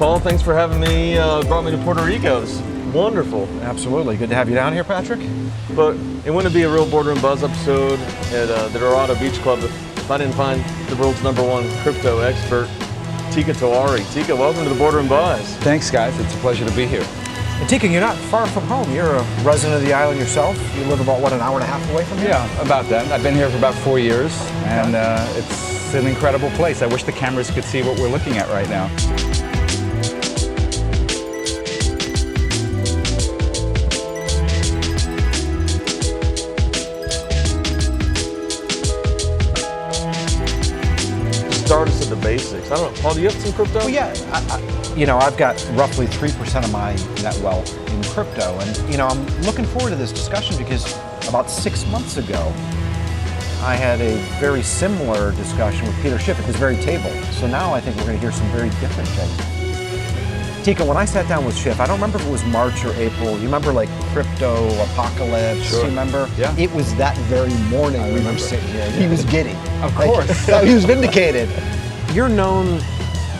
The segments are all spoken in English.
Paul, thanks for having me, brought me to Puerto Rico. It's wonderful. Absolutely. Good to have you down here, Patrick. But it wouldn't be a real Boardroom Buzz episode at the Dorado Beach Club if I didn't find the world's #1 crypto expert, Teeka Tiwari. Teeka, welcome to the Boardroom Buzz. Thanks, guys. It's a pleasure to be here. And Teeka, you're not far from home. You're a resident of the island yourself. You live about, what, an hour and a half away from here? Yeah, about that. I've been here for about 4 years, and it's an incredible place. I wish the cameras could see what we're looking at right now. Start us at the basics. I don't know, Paul, do you have some crypto? Well, yeah. I've got roughly 3% of my net wealth in crypto. And, I'm looking forward to this discussion because about 6 months ago, I had a very similar discussion with Peter Schiff at this very table. So now I think we're going to hear some very different things. Teeka, when I sat down with Schiff, I don't remember if it was March or April. You remember like crypto apocalypse? Sure. You remember? Yeah. It was that very morning we were sitting here. He was giddy. Of course. He was vindicated. You're known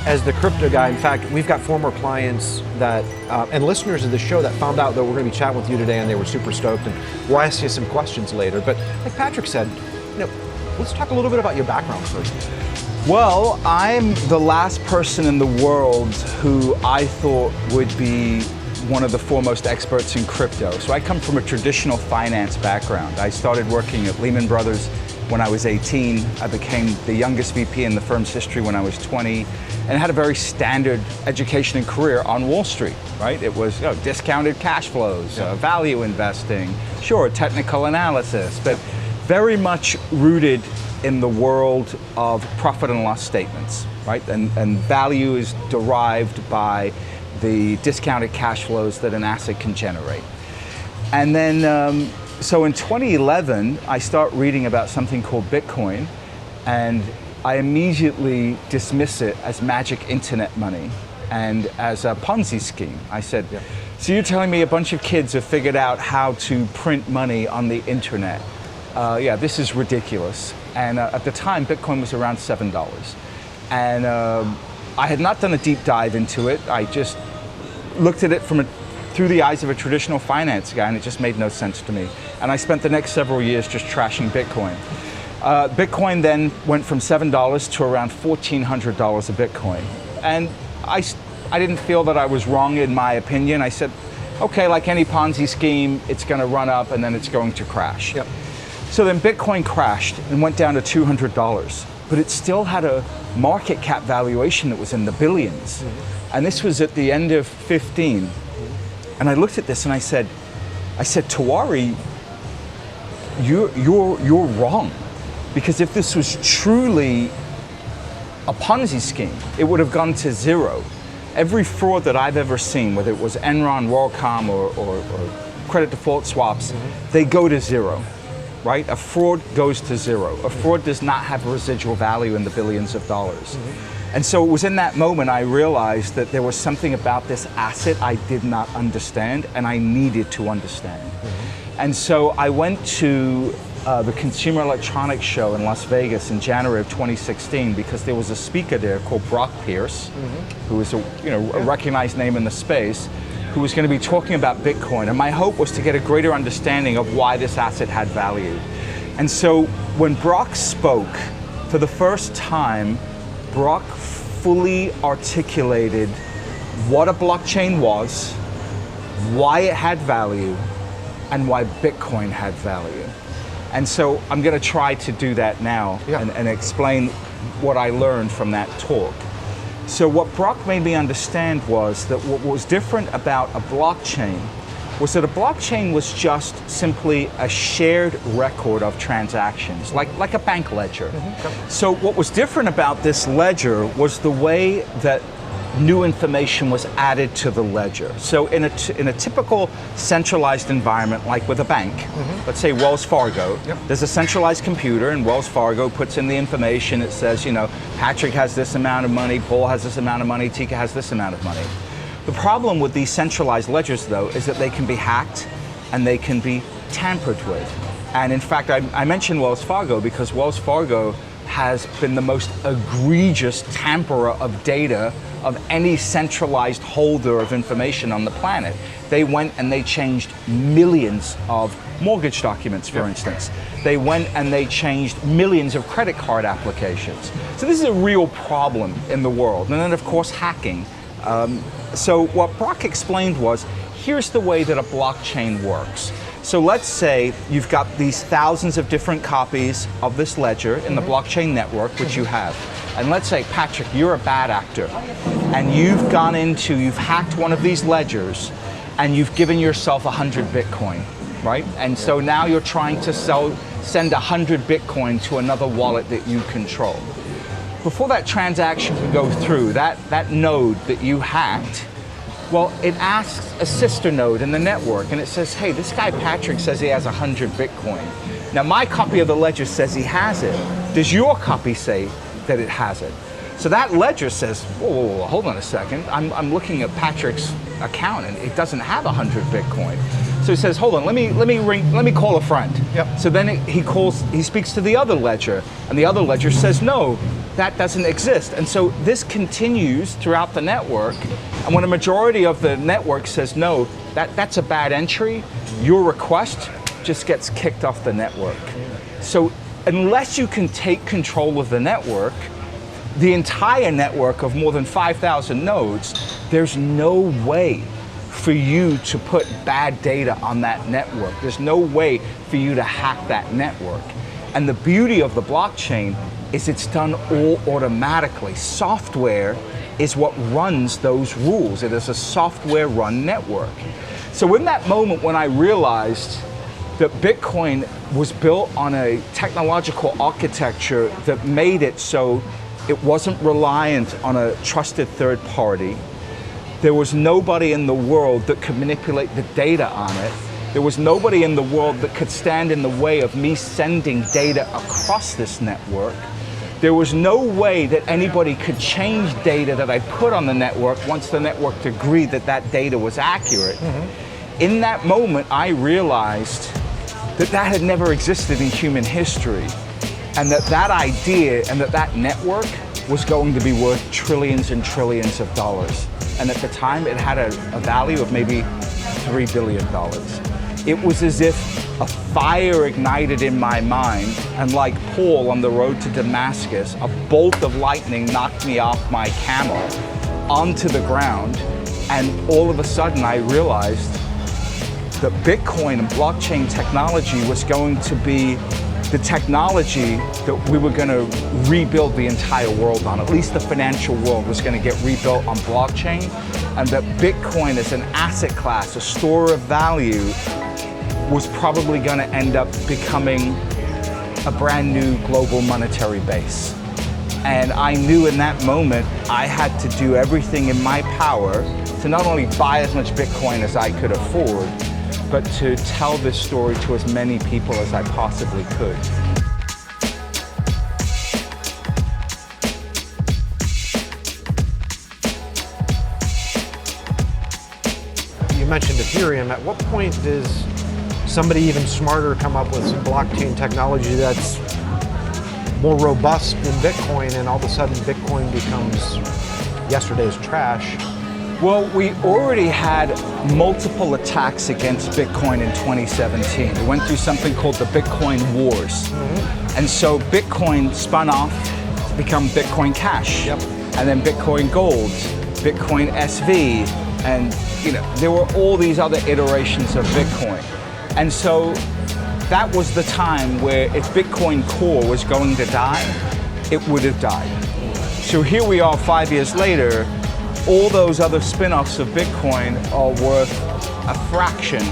as the crypto guy. In fact, we've got former clients that and listeners of the show that found out that we're going to be chatting with you today, and they were super stoked. And we'll ask you some questions later. But like Patrick said, let's talk a little bit about your background first. Well, I'm the last person in the world who I thought would be one of the foremost experts in crypto. So I come from a traditional finance background. I started working at Lehman Brothers when I was 18. I became the youngest VP in the firm's history when I was 20, and had a very standard education and career on Wall Street, right? It was discounted cash flows, value investing, sure, technical analysis, but very much rooted in the world of profit and loss statements, right? And value is derived by the discounted cash flows that an asset can generate. And then, so in 2011, I start reading about something called Bitcoin, and I immediately dismiss it as magic internet money and as a Ponzi scheme. I said, so you're telling me a bunch of kids have figured out how to print money on the internet? This is ridiculous. And at the time, Bitcoin was around $7. And I had not done a deep dive into it. I just looked at it through the eyes of a traditional finance guy, and it just made no sense to me. And I spent the next several years just trashing Bitcoin. Bitcoin then went from $7 to around $1,400 a Bitcoin. And I didn't feel that I was wrong in my opinion. I said, okay, like any Ponzi scheme, it's going to run up and then it's going to crash. Yep. So then Bitcoin crashed and went down to $200, but it still had a market cap valuation that was in the billions. Mm-hmm. And this was at the end of 15. And I looked at this and I said, Tiwari, you're wrong. Because if this was truly a Ponzi scheme, it would have gone to zero. Every fraud that I've ever seen, whether it was Enron, WorldCom, or credit default swaps, they go to zero. Right? A fraud goes to zero. A fraud does not have a residual value in the billions of dollars. And so it was in that moment I realized that there was something about this asset I did not understand, and I needed to understand. And so I went to the Consumer Electronics Show in Las Vegas in January of 2016 because there was a speaker there called Brock Pierce, who is a recognized name in the space, who was going to be talking about Bitcoin. And my hope was to get a greater understanding of why this asset had value. And so when Brock spoke, for the first time, Brock fully articulated what a blockchain was, why it had value, and why Bitcoin had value. And so I'm going to try to do that now and explain what I learned from that talk. So what Brock made me understand was that what was different about a blockchain was that a blockchain was just simply a shared record of transactions, like a bank ledger. So what was different about this ledger was the way that new information was added to the ledger. So in a typical centralized environment, like with a bank, let's say Wells Fargo, there's a centralized computer, and Wells Fargo puts in the information. It says, Patrick has this amount of money, Paul has this amount of money, Teeka has this amount of money. The problem with these centralized ledgers, though, is that they can be hacked and they can be tampered with. And in fact, I mentioned Wells Fargo because Wells Fargo has been the most egregious tamperer of data of any centralized holder of information on the planet. They went and they changed millions of mortgage documents, for instance. They went and they changed millions of credit card applications. So this is a real problem in the world. And then of course hacking. So what Brock explained was, here's the way that a blockchain works. So let's say you've got these thousands of different copies of this ledger in the blockchain network, which you have. And let's say, Patrick, you're a bad actor, and you've hacked one of these ledgers, and you've given yourself 100 Bitcoin, right? And so now you're trying to send 100 Bitcoin to another wallet that you control. Before that transaction can go through, that node that you hacked, well, it asks a sister node in the network, and it says, hey, this guy Patrick says he has 100 Bitcoin. Now, my copy of the ledger says he has it. Does your copy say that it has it? So that ledger says, whoa, hold on a second. I'm looking at Patrick's account, and it doesn't have 100 Bitcoin. So he says, hold on, let me call a friend. Yep. So then he speaks to the other ledger, and the other ledger says, no, that doesn't exist. And so this continues throughout the network. And when a majority of the network says, no, that's a bad entry, your request just gets kicked off the network. So unless you can take control of the network, the entire network of more than 5,000 nodes, there's no way for you to put bad data on that network. There's no way for you to hack that network. And the beauty of the blockchain is it's done all automatically. Software is what runs those rules. It is a software run network. So in that moment when I realized that Bitcoin was built on a technological architecture that made it so it wasn't reliant on a trusted third party, there was nobody in the world that could manipulate the data on it. There was nobody in the world that could stand in the way of me sending data across this network. There was no way that anybody could change data that I put on the network once the network agreed that that data was accurate. In that moment, I realized that that had never existed in human history, and that idea and that network was going to be worth trillions and trillions of dollars. And at the time, it had a value of maybe $3 billion. It was as if a fire ignited in my mind, and like Paul on the road to Damascus, a bolt of lightning knocked me off my camel onto the ground, and all of a sudden I realized that Bitcoin and blockchain technology was going to be the technology that we were going to rebuild the entire world on. At least the financial world was going to get rebuilt on blockchain, and that Bitcoin as an asset class, a store of value, was probably going to end up becoming a brand new global monetary base. And I knew in that moment I had to do everything in my power to not only buy as much Bitcoin as I could afford, but to tell this story to as many people as I possibly could. You mentioned Ethereum. At what point does somebody even smarter come up with some blockchain technology that's more robust than Bitcoin, and all of a sudden Bitcoin becomes yesterday's trash? Well, we already had multiple attacks against Bitcoin in 2017. We went through something called the Bitcoin Wars. And so Bitcoin spun off to become Bitcoin Cash. And then Bitcoin Gold, Bitcoin SV, and there were all these other iterations of Bitcoin. And so that was the time where if Bitcoin Core was going to die, it would have died. So here we are 5 years later. All those other spin-offs of Bitcoin are worth a fraction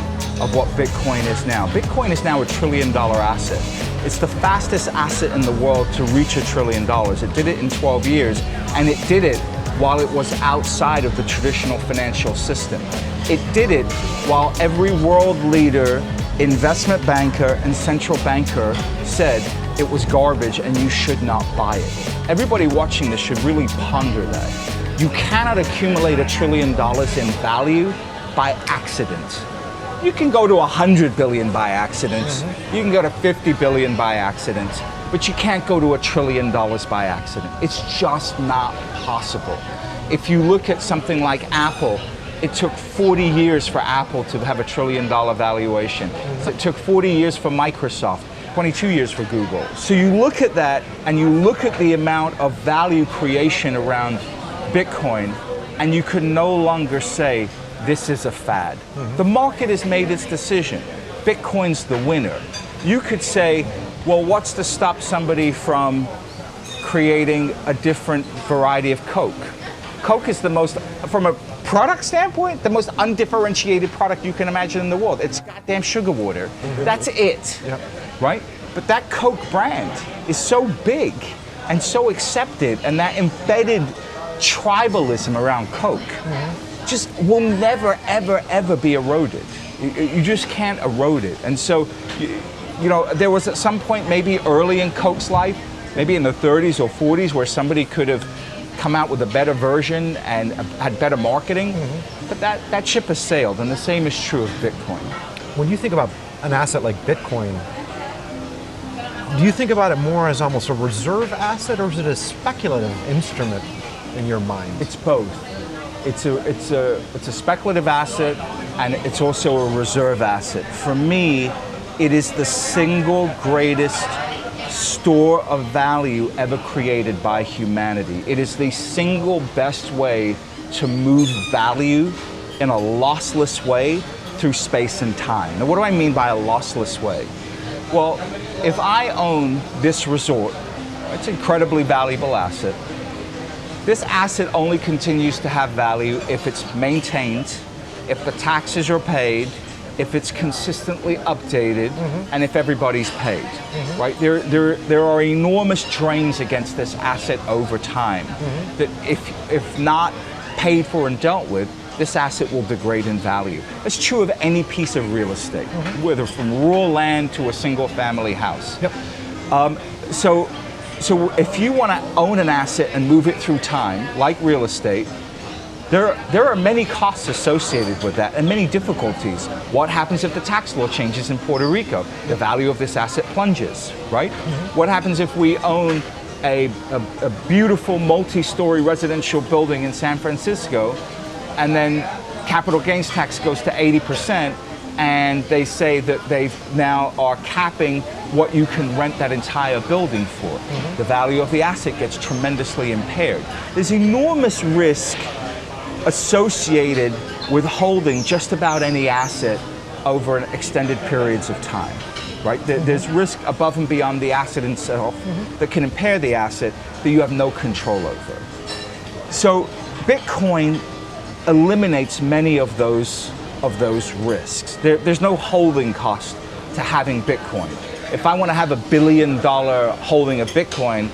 of what Bitcoin is now. Bitcoin is now $1 trillion asset. It's the fastest asset in the world to reach $1 trillion. It did it in 12 years, and it did it while it was outside of the traditional financial system. It did it while every world leader, investment banker, and central banker said it was garbage and you should not buy it. Everybody watching this should really ponder that. You cannot accumulate $1 trillion in value by accident. You can go to 100 billion by accident. You can go to 50 billion by accident, but you can't go to $1 trillion by accident. It's just not possible. if you look at something like Apple, it took 40 years for Apple to have $1 trillion valuation. So it took 40 years for Microsoft, 22 years for Google. So you look at that and you look at the amount of value creation around Bitcoin, and you can no longer say this is a fad. The market has made its decision. Bitcoin's the winner. You could say, well, what's to stop somebody from creating a different variety of Coke? Coke is the most, from a product standpoint, the most undifferentiated product you can imagine in the world. It's goddamn sugar water. That's it, right? But that Coke brand is so big and so accepted, and that embedded tribalism around Coke just will never, ever, ever be eroded. You just can't erode it. And so, you know, there was at some point, maybe early in Coke's life, maybe in the 30s or 40s, where somebody could have come out with a better version and had better marketing, but that ship has sailed, and the same is true of Bitcoin. When you think about an asset like Bitcoin, do you think about it more as almost a reserve asset, or is it a speculative instrument in your mind? It's both. It's a speculative asset, and it's also a reserve asset. For me, it is the single greatest store of value ever created by humanity. It is the single best way to move value in a lossless way through space and time. Now, what do I mean by a lossless way? Well, if I own this resort, it's an incredibly valuable asset. This asset only continues to have value if it's maintained, if the taxes are paid, if it's consistently updated, and if everybody's paid, right? There are enormous drains against this asset over time that if not paid for and dealt with, this asset will degrade in value. It's true of any piece of real estate, whether from rural land to a single family house. So if you want to own an asset and move it through time, like real estate, there are many costs associated with that and many difficulties. What happens if the tax law changes in Puerto Rico? The value of this asset plunges, right? What happens if we own a beautiful multi-story residential building in San Francisco, and then capital gains tax goes to 80%, and they say that they now are capping what you can rent that entire building for? The value of the asset gets tremendously impaired. There's enormous risk associated with holding just about any asset over an extended periods of time, right? There's risk above and beyond the asset itself that can impair the asset that you have no control over. So Bitcoin eliminates many of those risks. There's no holding cost to having Bitcoin. If I want to have $1 billion holding of Bitcoin,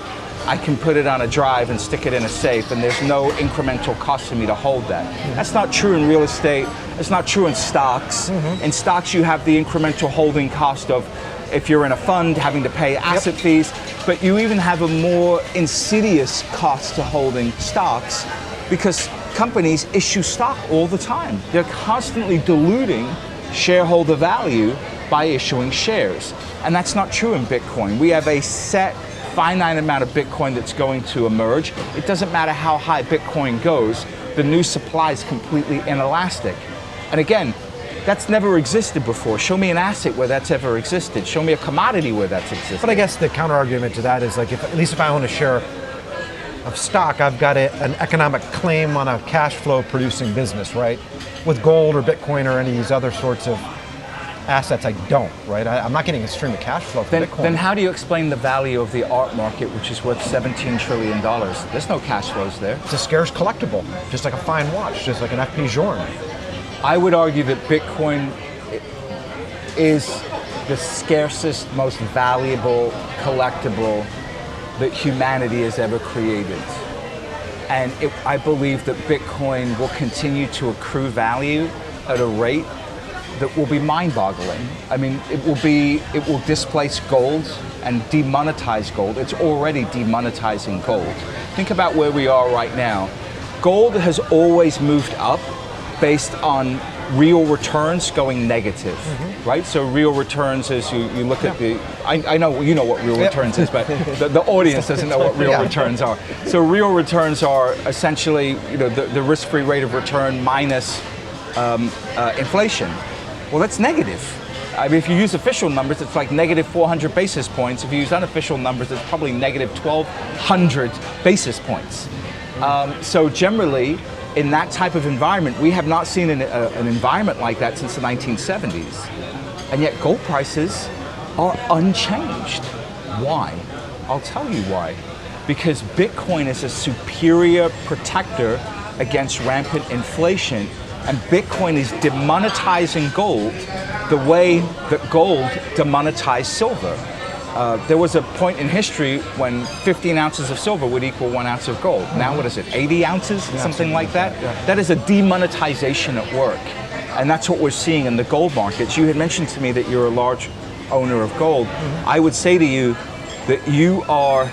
I can put it on a drive and stick it in a safe, and there's no incremental cost for me to hold that. That's not true in real estate. It's not true in stocks. In stocks, you have the incremental holding cost of, if you're in a fund, having to pay asset fees, but you even have a more insidious cost to holding stocks, because companies issue stock all the time. They're constantly diluting shareholder value by issuing shares. And that's not true in Bitcoin. We have a set finite amount of Bitcoin that's going to emerge. It doesn't matter how high Bitcoin goes, the new supply is completely inelastic. And again, that's never existed before. Show me an asset where that's ever existed. Show me a commodity where that's existed. But I guess the counter argument to that is, like, at least if I own a share of stock, I've got an economic claim on a cash flow producing business, right? With gold or Bitcoin or any of these other sorts of assets, I don't, right? I'm not getting a stream of cash flow from Bitcoin. Then how do you explain the value of the art market, which is worth $17 trillion? There's no cash flows there. It's a scarce collectible, just like a fine watch, just like an FP Journe. I would argue that Bitcoin is the scarcest, most valuable collectible that humanity has ever created. And I believe that Bitcoin will continue to accrue value at a rate that will be mind-boggling. I mean, it will displace gold and demonetize gold. It's already demonetizing gold. Think about where we are right now. Gold has always moved up based on real returns going negative, right? So real returns is you look at the, I know you know what real returns is, but the audience doesn't know what real returns are. So real returns are essentially, the risk-free rate of return minus inflation. Well, that's negative. I mean, if you use official numbers, it's like negative 400 basis points. If you use unofficial numbers, it's probably negative 1,200 basis points. So generally, in that type of environment, we have not seen an environment like that since the 1970s. And yet gold prices are unchanged. Why? I'll tell you why. Because Bitcoin is a superior protector against rampant inflation, and Bitcoin is demonetizing gold the way that gold demonetized silver. There was a point in history when 15 ounces of silver would equal 1 ounce of gold. Now what is it, 80 ounces, something like that? Yeah. That is a demonetization at work. And that's what we're seeing in the gold markets. You had mentioned to me that you're a large owner of gold. I would say to you that you are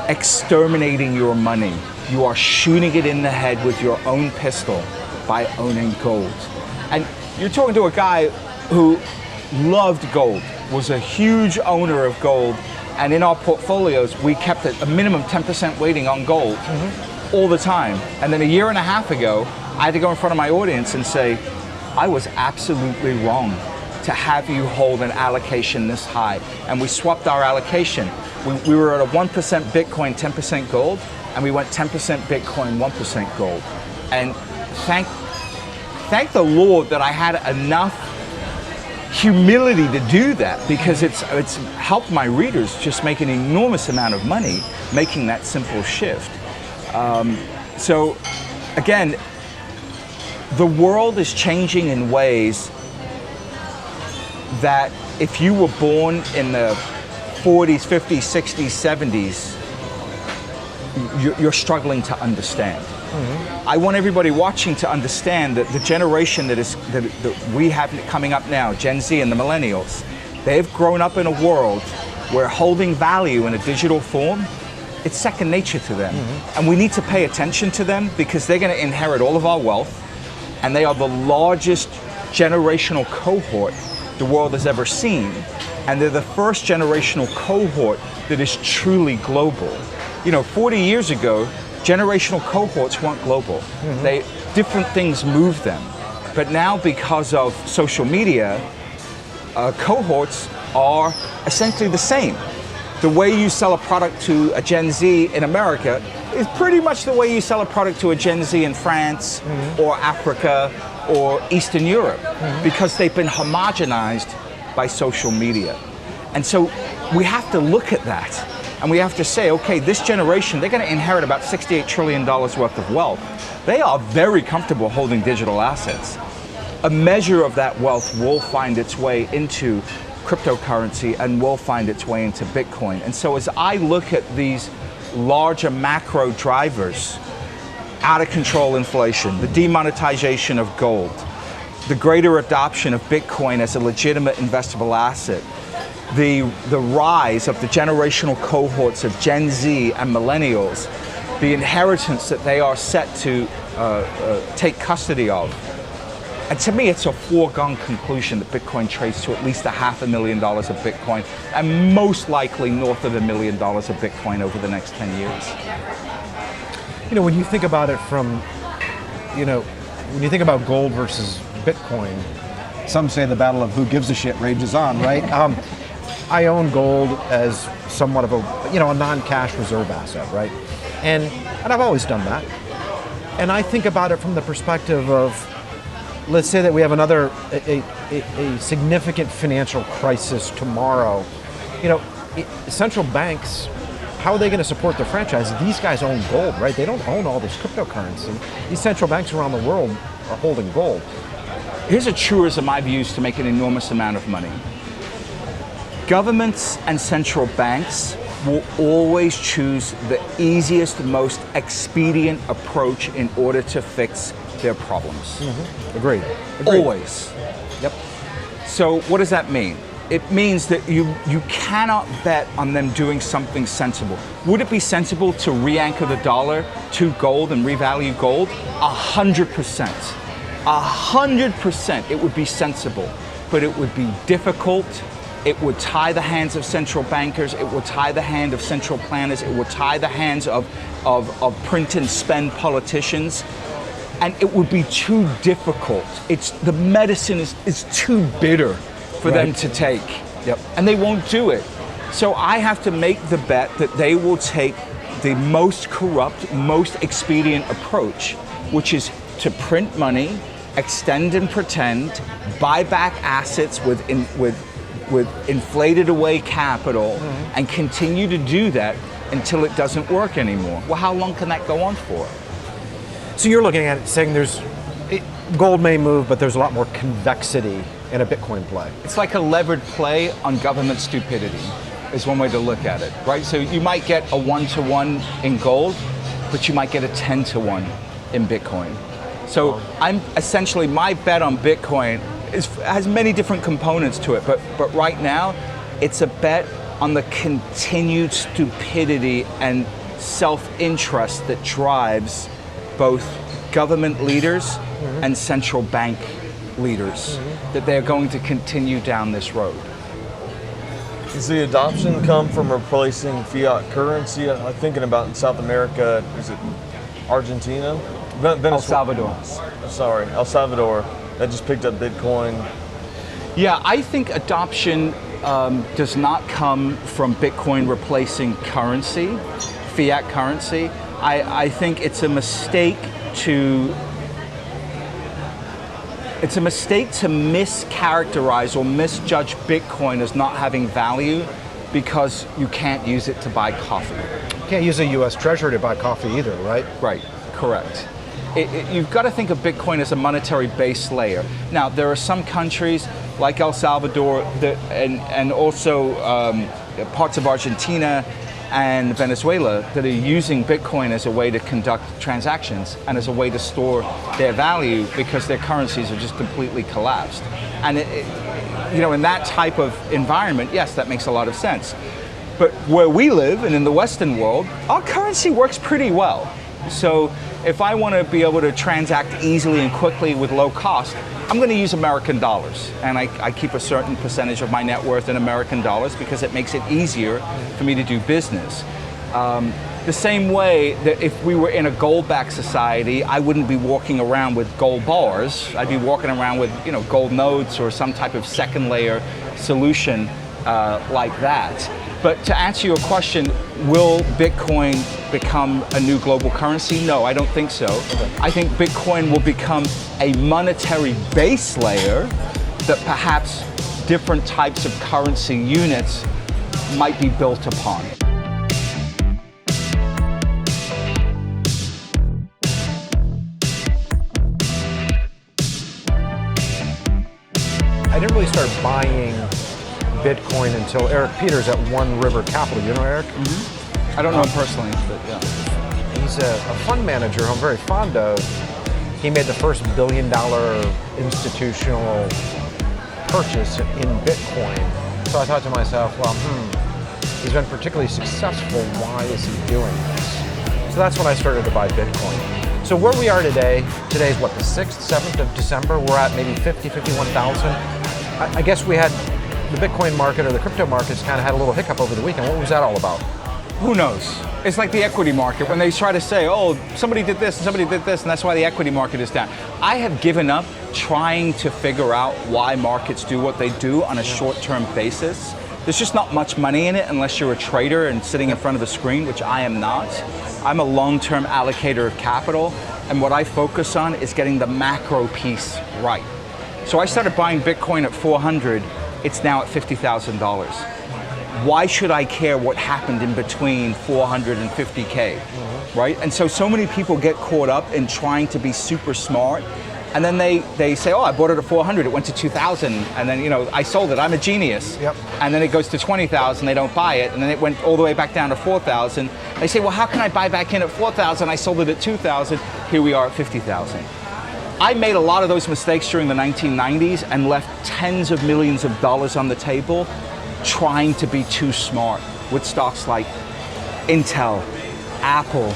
exterminating your money. You are shooting it in the head with your own pistol by owning gold. And you're talking to a guy who loved gold, was a huge owner of gold, and in our portfolios we kept a minimum 10% weighting on gold all the time. And then a year and a half ago, I had to go in front of my audience and say, I was absolutely wrong to have you hold an allocation this high. And we swapped our allocation. We were at a 1% Bitcoin, 10% gold, and we went 10% Bitcoin, 1% gold. And thank the Lord that I had enough humility to do that, because it's helped my readers just make an enormous amount of money making that simple shift. So again, the world is changing in ways that if you were born in the 40s, 50s, 60s, 70s, you're struggling to understand. I want everybody watching to understand that the generation that we have coming up now, Gen Z and the millennials, they've grown up in a world where holding value in a digital form, it's second nature to them. And we need to pay attention to them, because they're going to inherit all of our wealth, and they are the largest generational cohort the world has ever seen. And they're the first generational cohort that is truly global. 40 years ago, generational cohorts weren't global. Different things moved them. But now, because of social media, cohorts are essentially the same. The way you sell a product to a Gen Z in America is pretty much the way you sell a product to a Gen Z in France or Africa or Eastern Europe, because they've been homogenized by social media. And so we have to look at that. And we have to say, okay, this generation, they're going to inherit about $68 trillion worth of wealth. They are very comfortable holding digital assets. A measure of that wealth will find its way into cryptocurrency and will find its way into Bitcoin. And so as I look at these larger macro drivers, out of control inflation, the demonetization of gold, the greater adoption of Bitcoin as a legitimate investable asset, the rise of the generational cohorts of Gen Z and millennials, the inheritance that they are set to take custody of. And to me, it's a foregone conclusion that Bitcoin trades to at least $500,000 of Bitcoin, and most likely north of $1 million of Bitcoin over the next 10 years. When you think about it from, when you think about gold versus Bitcoin, some say the battle of who gives a shit rages on, right? I own gold as somewhat of a non-cash reserve asset, right? And I've always done that. And I think about it from the perspective of, let's say that we have a significant financial crisis tomorrow. Central banks, how are they going to support their franchise? These guys own gold, right? They don't own all this cryptocurrency. These central banks around the world are holding gold. Here's a truism I've used to make an enormous amount of money. Governments and central banks will always choose the easiest, most expedient approach in order to fix their problems. Agreed. Always. Yep. So what does that mean? It means that you cannot bet on them doing something sensible. Would it be sensible to re-anchor the dollar to gold and revalue gold? 100%. 100% it would be sensible, but it would be difficult. It would tie the hands of central bankers. It would tie the hand of central planners. It would tie the hands of print and spend politicians. And it would be too difficult. The medicine is too bitter for them to take. Yep. And they won't do it. So I have to make the bet that they will take the most corrupt, most expedient approach, which is to print money, extend and pretend, buy back assets with inflated away capital, and continue to do that until it doesn't work anymore. Well, how long can that go on for? So you're looking at it saying gold may move, but there's a lot more convexity in a Bitcoin play. It's like a levered play on government stupidity, is one way to look at it, right? So you might get a 1-to-1 in gold, but you might get a 10-to-1 in Bitcoin. So my bet on Bitcoin has many different components to it, but right now, it's a bet on the continued stupidity and self-interest that drives both government leaders and central bank leaders, that they're going to continue down this road. Does the adoption come from replacing fiat currency? I'm thinking about in South America, is it Argentina? El Salvador. Sorry, El Salvador. That just picked up Bitcoin. Yeah, I think adoption does not come from Bitcoin replacing currency, fiat currency. I think it's a mistake to mischaracterize or misjudge Bitcoin as not having value because you can't use it to buy coffee. You can't use a U.S. Treasury to buy coffee either, right? Right, correct. You've got to think of Bitcoin as a monetary base layer. Now, there are some countries like El Salvador and also parts of Argentina and Venezuela that are using Bitcoin as a way to conduct transactions and as a way to store their value because their currencies are just completely collapsed. And in that type of environment, yes, that makes a lot of sense. But where we live and in the Western world, our currency works pretty well. So if I want to be able to transact easily and quickly with low cost, I'm going to use American dollars. And I keep a certain percentage of my net worth in American dollars because it makes it easier for me to do business. The same way that if we were in a gold-backed society, I wouldn't be walking around with gold bars. I'd be walking around with gold notes or some type of second layer solution like that. But to answer your question, will Bitcoin become a new global currency? No, I don't think so. Okay. I think Bitcoin will become a monetary base layer that perhaps different types of currency units might be built upon. I didn't really start buying Bitcoin until Eric Peters at One River Capital. You know Eric? Mm-hmm. I don't know him personally, but yeah. He's a fund manager who I'm very fond of. He made the first $1 billion institutional purchase in Bitcoin. So I thought to myself, well, he's been particularly successful. Why is he doing this? So that's when I started to buy Bitcoin. So where we are today's what, the 6th, 7th of December? We're at maybe 50, 51,000. I guess we had the Bitcoin market or the crypto markets kind of had a little hiccup over the weekend. What was that all about? Who knows? It's like the equity market when they try to say, oh, somebody did this and somebody did this, and that's why the equity market is down. I have given up trying to figure out why markets do what they do on a short-term basis. There's just not much money in it unless you're a trader and sitting in front of a screen, which I am not. I'm a long-term allocator of capital, and what I focus on is getting the macro piece right. So I started buying Bitcoin at 400. It's now at $50,000. Why should I care what happened in between 400 and 50K, right? And so many people get caught up in trying to be super smart, and then they say, oh, I bought it at 400, it went to 2,000, and then, I sold it, I'm a genius. Yep. And then it goes to 20,000, they don't buy it, and then it went all the way back down to 4,000. They say, well, how can I buy back in at 4,000? I sold it at 2,000, here we are at 50,000. I made a lot of those mistakes during the 1990s and left tens of millions of dollars on the table trying to be too smart with stocks like Intel, Apple,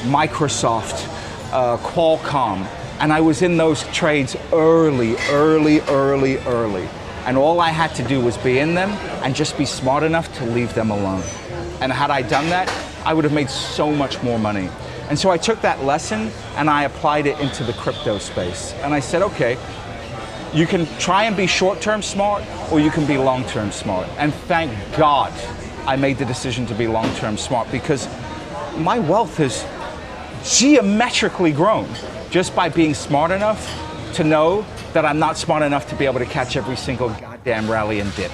Microsoft, Qualcomm, And I was in those trades early. And all I had to do was be in them and just be smart enough to leave them alone. And had I done that, I would have made so much more money. And so I took that lesson and I applied it into the crypto space. And I said, okay, you can try and be short-term smart or you can be long-term smart. And thank God I made the decision to be long-term smart, because my wealth has geometrically grown just by being smart enough to know that I'm not smart enough to be able to catch every single goddamn rally and dip.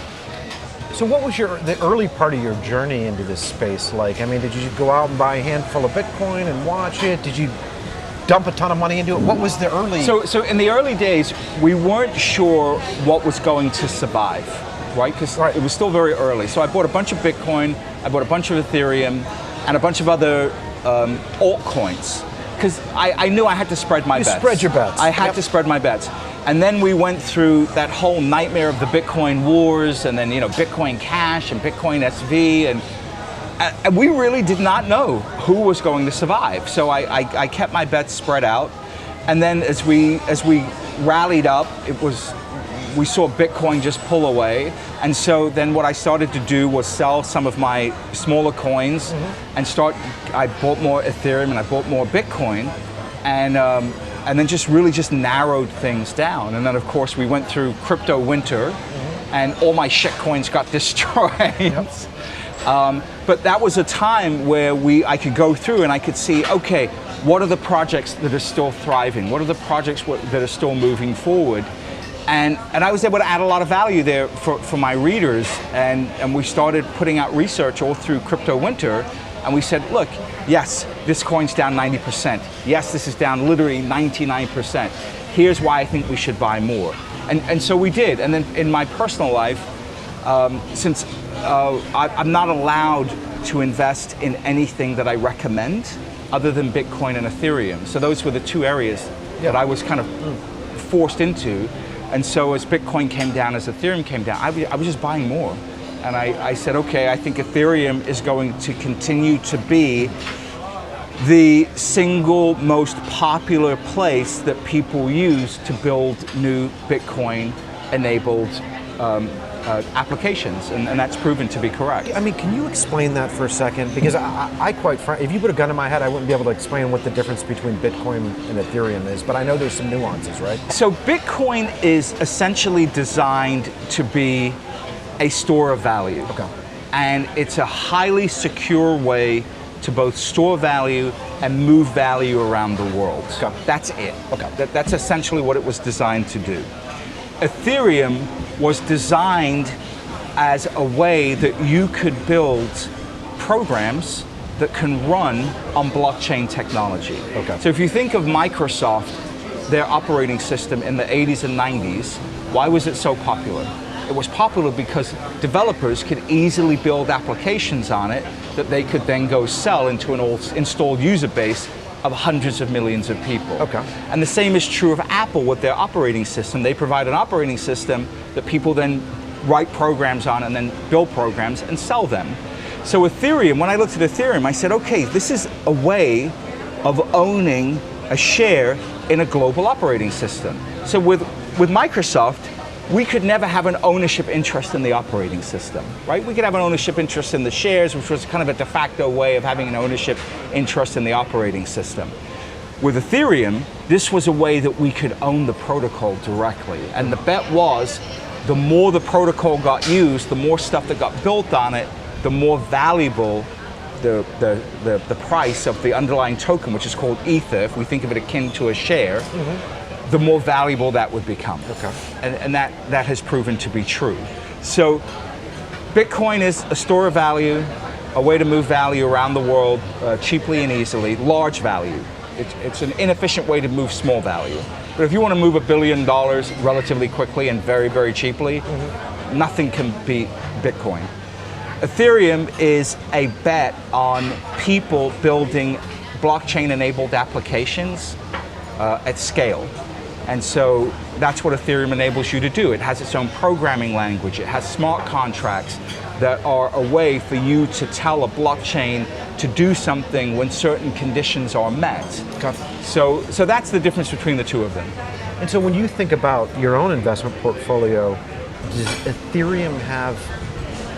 So what was the early part of your journey into this space like? I mean, did you go out and buy a handful of Bitcoin and watch it? Did you dump a ton of money into it? What was the early... So in the early days, we weren't sure what was going to survive, right? Because it was still very early. So I bought a bunch of Bitcoin, I bought a bunch of Ethereum, and a bunch of other altcoins. Because I knew I had to spread my bets. You spread your bets. I had to spread my bets. And then we went through that whole nightmare of the Bitcoin wars, and then Bitcoin Cash and Bitcoin SV, and we really did not know who was going to survive. So I kept my bets spread out, and then as we rallied up, we saw Bitcoin just pull away, and so then what I started to do was sell some of my smaller coins, and I bought more Ethereum and I bought more Bitcoin, and then just really narrowed things down. And then of course we went through crypto winter, and all my shit coins got destroyed. But that was a time where I could go through and I could see, okay, what are the projects that are still thriving? What are the projects that are still moving forward? And I was able to add a lot of value there for my readers, and we started putting out research all through crypto winter, and we said, look, yes, this coin's down 90%. Yes, this is down literally 99%. Here's why I think we should buy more. And so we did. And then in my personal life, since I'm not allowed to invest in anything that I recommend other than Bitcoin and Ethereum. So those were the two areas that I was kind of forced into. And so as Bitcoin came down, as Ethereum came down, I was just buying more. And I said, okay, I think Ethereum is going to continue to be the single most popular place that people use to build new Bitcoin-enabled applications, and that's proven to be correct. I mean, can you explain that for a second? Because I quite frankly, if you put a gun in my head, I wouldn't be able to explain what the difference between Bitcoin and Ethereum is, but I know there's some nuances, right? So Bitcoin is essentially designed to be a store of value. Okay. And it's a highly secure way to both store value and move value around the world. Okay. That's it. Okay. That's essentially what it was designed to do. Ethereum was designed as a way that you could build programs that can run on blockchain technology. Okay. So if you think of Microsoft, their operating system in the 80s and 90s, why was it so popular? It was popular because developers could easily build applications on it that they could then go sell into an installed user base of hundreds of millions of people. Okay. And the same is true of Apple with their operating system. They provide an operating system that people then write programs on and then build programs and sell them. So Ethereum, when I looked at Ethereum, I said, okay, this is a way of owning a share in a global operating system. So with Microsoft, we could never have an ownership interest in the operating system, right? We could have an ownership interest in the shares, which was kind of a de facto way of having an ownership interest in the operating system. With Ethereum, this was a way that we could own the protocol directly. And the bet was, the more the protocol got used, the more stuff that got built on it, the more valuable the price of the underlying token, which is called Ether, if we think of it akin to a share, the more valuable that would become. Okay. And that has proven to be true. So Bitcoin is a store of value, a way to move value around the world cheaply and easily, large value. It's an inefficient way to move small value. But if you want to move $1 billion relatively quickly and very, very cheaply, nothing can beat Bitcoin. Ethereum is a bet on people building blockchain-enabled applications at scale. And so that's what Ethereum enables you to do. It has its own programming language. It has smart contracts that are a way for you to tell a blockchain to do something when certain conditions are met. So that's the difference between the two of them. And so when you think about your own investment portfolio, does Ethereum have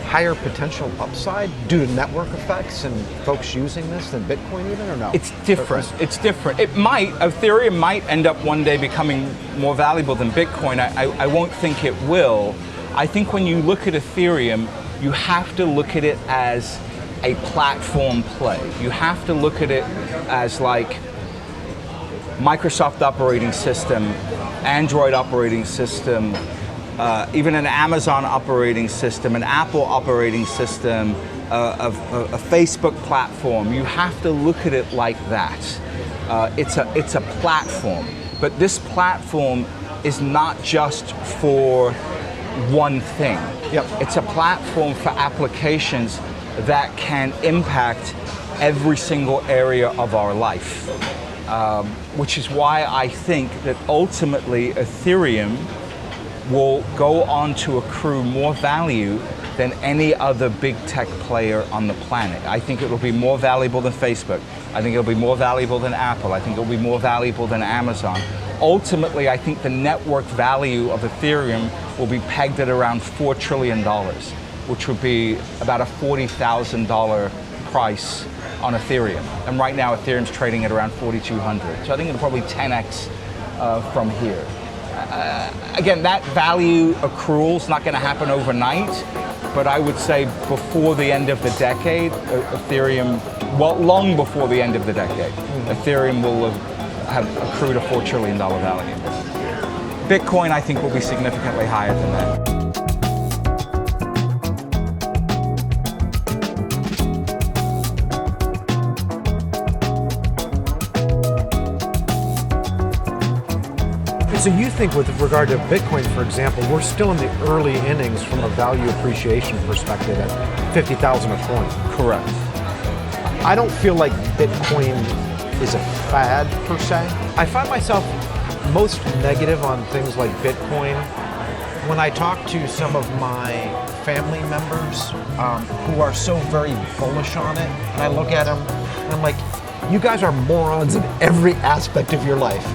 higher potential upside due to network effects and folks using this than Bitcoin even, or no? It's different. It's different. Ethereum might end up one day becoming more valuable than Bitcoin. I won't think it will. I think when you look at Ethereum, you have to look at it as a platform play. You have to look at it as like Microsoft operating system, Android operating system, even an Amazon operating system, an Apple operating system, a Facebook platform. You have to look at it like that. It's a platform, but this platform is not just for one thing. Yep. It's a platform for applications that can impact every single area of our life, which is why I think that ultimately Ethereum will go on to accrue more value than any other big tech player on the planet. I think it will be more valuable than Facebook. I think it'll be more valuable than Apple. I think it'll be more valuable than Amazon. Ultimately, I think the network value of Ethereum will be pegged at around $4 trillion, which would be about a $40,000 price on Ethereum. And right now, Ethereum's trading at around 4,200. So I think it'll probably 10x from here. Again, that value accrual is not going to happen overnight, but I would say before the end of the decade, Ethereum, well, long before the end of the decade, Ethereum will have accrued a $4 trillion value. Bitcoin, I think, will be significantly higher than that. So you think with regard to Bitcoin, for example, we're still in the early innings from a value appreciation perspective at 50,000 a coin. Correct. I don't feel like Bitcoin is a fad per se. I find myself most negative on things like Bitcoin when I talk to some of my family members who are so very bullish on it, and I look at them and I'm like, you guys are morons in every aspect of your life.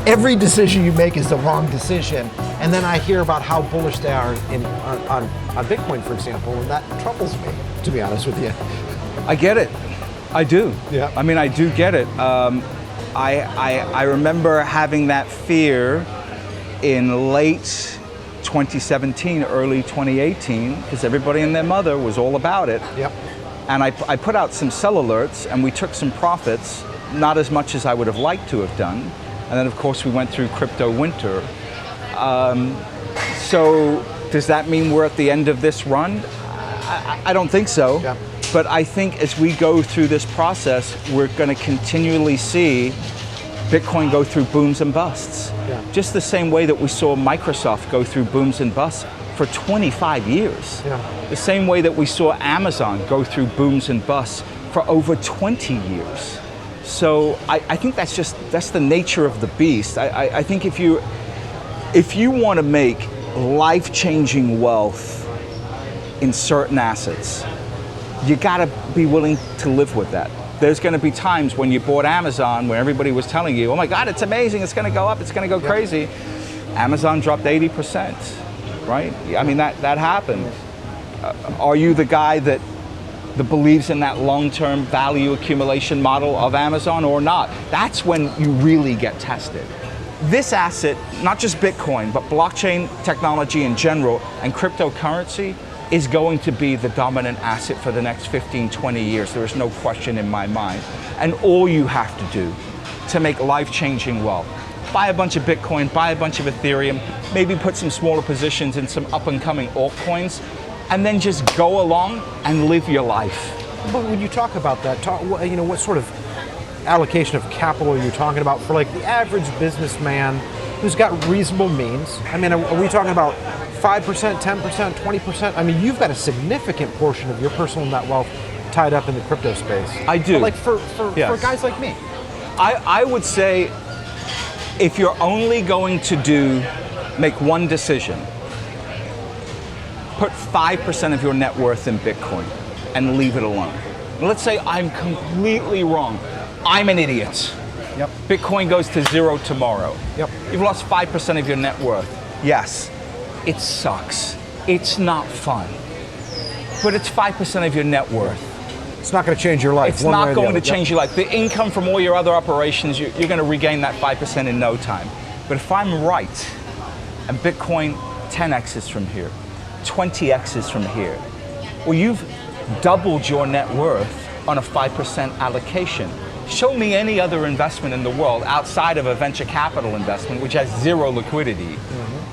Every decision you make is the wrong decision. And then I hear about how bullish they are on Bitcoin, for example, and that troubles me, to be honest with you. I get it. I do. Yeah. I mean, I do get it. I remember having that fear in late 2017, early 2018, because everybody and their mother was all about it. Yep. And I put out some sell alerts, and we took some profits, not as much as I would have liked to have done. And then, of course, we went through crypto winter. So does that mean we're at the end of this run? I don't think so. Yeah. But I think as we go through this process, we're going to continually see Bitcoin go through booms and busts. Yeah. Just the same way that we saw Microsoft go through booms and busts for 25 years. Yeah. The same way that we saw Amazon go through booms and busts for over 20 years. So I think that's the nature of the beast. I think if you want to make life-changing wealth in certain assets, you gotta be willing to live with that. There's gonna be times when you bought Amazon where everybody was telling you, oh my God, it's amazing, it's gonna go up, it's gonna go crazy. Amazon dropped 80%, right? I mean, that happened. Are you the guy that believes in that long-term value accumulation model of Amazon or not? That's when you really get tested. This asset, not just Bitcoin, but blockchain technology in general and cryptocurrency is going to be the dominant asset for the next 15, 20 years. There is no question in my mind. And all you have to do to make life-changing wealth, buy a bunch of Bitcoin, buy a bunch of Ethereum, maybe put some smaller positions in some up-and-coming altcoins, and then just go along and live your life. But when you talk about that, what sort of allocation of capital are you talking about for like the average businessman who's got reasonable means? I mean, are we talking about 5%, 10%, 20%? I mean, you've got a significant portion of your personal net wealth tied up in the crypto space. I do. But like for Yes. guys like me. I would say if you're only going to make one decision, put 5% of your net worth in Bitcoin and leave it alone. And let's say I'm completely wrong. I'm an idiot. Yep. Bitcoin goes to zero tomorrow. Yep. You've lost 5% of your net worth. Yes, it sucks. It's not fun. But it's 5% of your net worth. It's not going to change your life. It's not going to change your life. The income from all your other operations, you're going to regain that 5% in no time. But if I'm right, and Bitcoin 10x's from here, 20x's from here, well, you've doubled your net worth on a 5% allocation. Show me any other investment in the world outside of a venture capital investment, which has zero liquidity,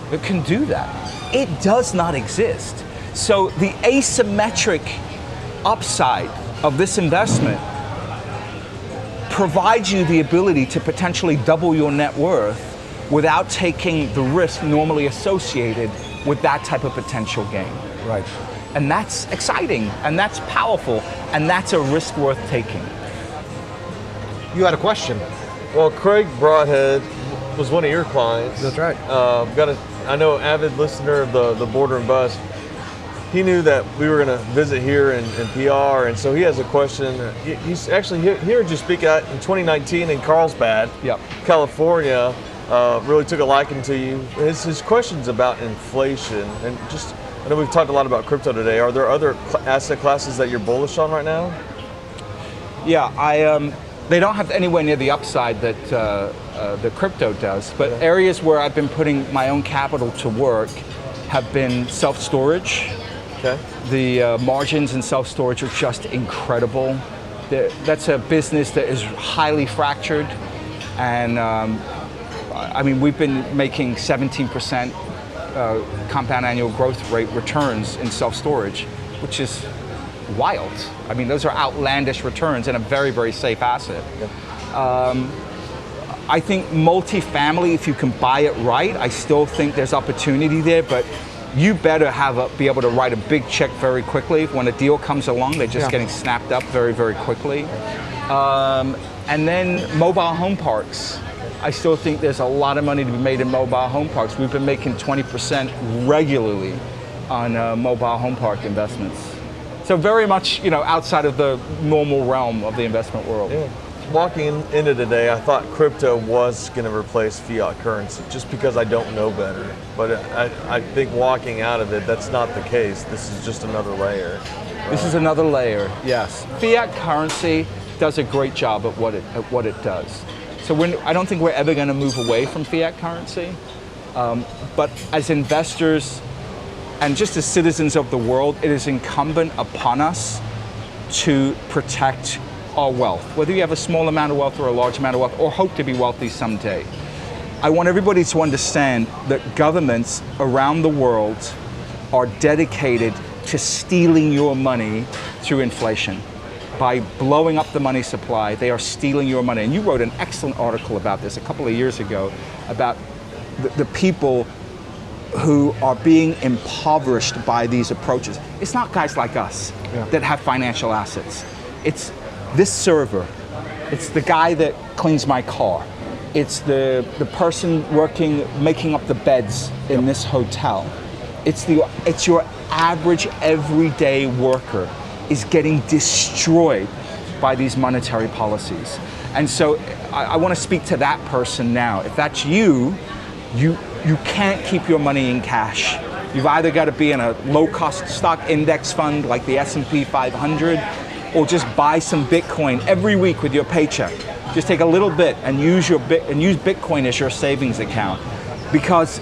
that can do that. It does not exist. So the asymmetric upside of this investment provides you the ability to potentially double your net worth without taking the risk normally associated with that type of potential gain. Right. And that's exciting, and that's powerful, and that's a risk worth taking. You had a question. Well, Craig Broadhead was one of your clients. That's right. I know, avid listener of the Boardroom Bus. He knew that we were going to visit here in PR, and so he has a question. He's actually he heard you speak out in 2019 in Carlsbad, Yep. California. Really took a liking to you. His question's about inflation, and just, I know we've talked a lot about crypto today. Are there other asset classes that you're bullish on right now? Yeah, they don't have anywhere near the upside that the crypto does, but areas where I've been putting my own capital to work have been self-storage. Okay. The margins in self-storage are just incredible. That's a business that is highly fractured, and I mean, we've been making 17% compound annual growth rate returns in self-storage, which is wild. I mean, those are outlandish returns in a very, very safe asset. Yeah. I think multifamily, if you can buy it right, I still think there's opportunity there, but you better be able to write a big check very quickly. When a deal comes along, they're just getting snapped up very, very quickly. And then mobile home parks. I still think there's a lot of money to be made in mobile home parks. We've been making 20% regularly on mobile home park investments. So very much, outside of the normal realm of the investment world. Yeah. Walking into today, I thought crypto was going to replace fiat currency, just because I don't know better. But I think walking out of it, that's not the case. This is just another layer. This is another layer, yes. Fiat currency does a great job at what it does. So I don't think we're ever going to move away from fiat currency. But as investors and just as citizens of the world, it is incumbent upon us to protect our wealth, whether you have a small amount of wealth or a large amount of wealth, or hope to be wealthy someday. I want everybody to understand that governments around the world are dedicated to stealing your money through inflation. By blowing up the money supply, they are stealing your money. And you wrote an excellent article about this a couple of years ago about the people who are being impoverished by these approaches. It's not guys like us that have financial assets. It's this server. It's the guy that cleans my car. It's the person making up the beds in this hotel. It's your average everyday worker is getting destroyed by these monetary policies. And so I want to speak to that person now. If that's you can't keep your money in cash. You've either got to be in a low-cost stock index fund like the S&P 500, or just buy some Bitcoin every week with your paycheck. Just take a little bit and use Bitcoin as your savings account. Because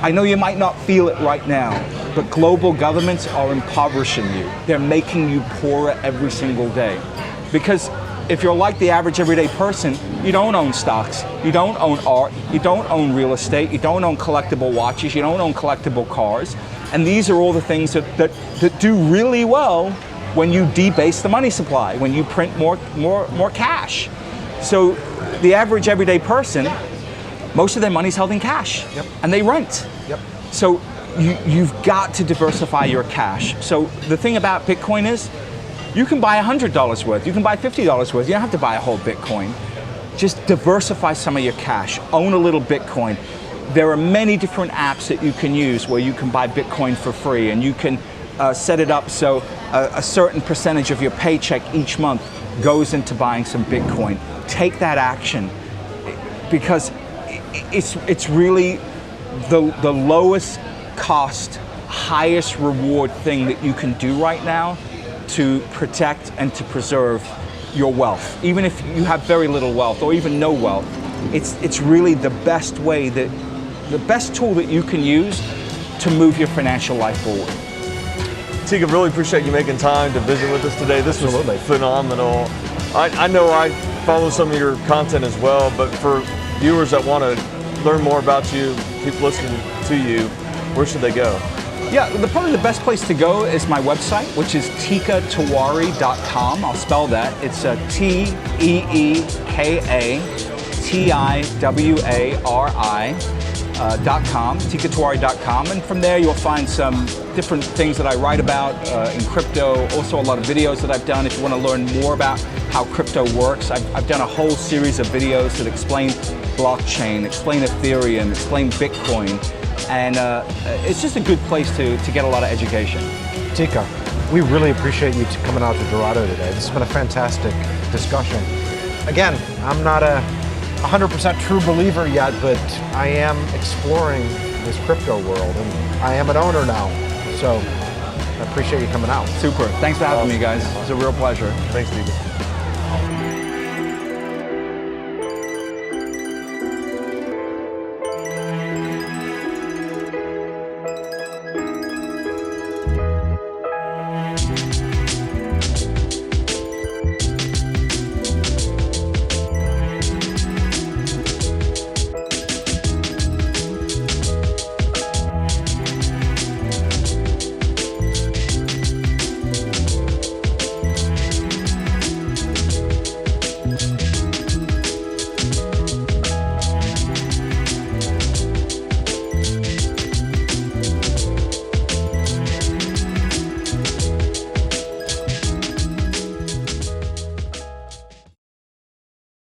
I know you might not feel it right now, but global governments are impoverishing you. They're making you poorer every single day. Because if you're like the average everyday person, you don't own stocks, you don't own art, you don't own real estate, you don't own collectible watches, you don't own collectible cars. And these are all the things that do really well when you debase the money supply, when you print more cash. So the average everyday person, most of their money's held in cash, and they rent. So you've got to diversify your cash. So the thing about Bitcoin is, you can buy $100 worth, you can buy $50 worth, you don't have to buy a whole Bitcoin. just diversify some of your cash. Own a little Bitcoin. There are many different apps that you can use where you can buy Bitcoin for free, and you can set it up so a certain percentage of your paycheck each month goes into buying some Bitcoin. Take that action, because it's really the lowest cost, highest reward thing that you can do right now to protect and to preserve your wealth. Even if you have very little wealth or even no wealth, it's really the best way, the best tool that you can use to move your financial life forward. Teeka, really appreciate you making time to visit with us today. This was Absolutely. phenomenal. I know I follow some of your content as well, but for viewers that want to learn more about you, keep listening to you, where should they go? Yeah, probably the best place to go is my website, which is teekatiwari.com. I'll spell that. It's TeekatiWari.com, teekatiwari.com. And from there, you'll find some different things that I write about in crypto, also a lot of videos that I've done. If you want to learn more about how crypto works, I've done a whole series of videos that explain blockchain, explain Ethereum, explain Bitcoin. And it's just a good place to get a lot of education. Teeka, we really appreciate you coming out to Dorado today. This has been a fantastic discussion. Again, I'm not a 100% true believer yet, but I am exploring this crypto world, and I am an owner now. So I appreciate you coming out. Super. Thanks for having me, guys. It's a real pleasure. Thanks, Teeka.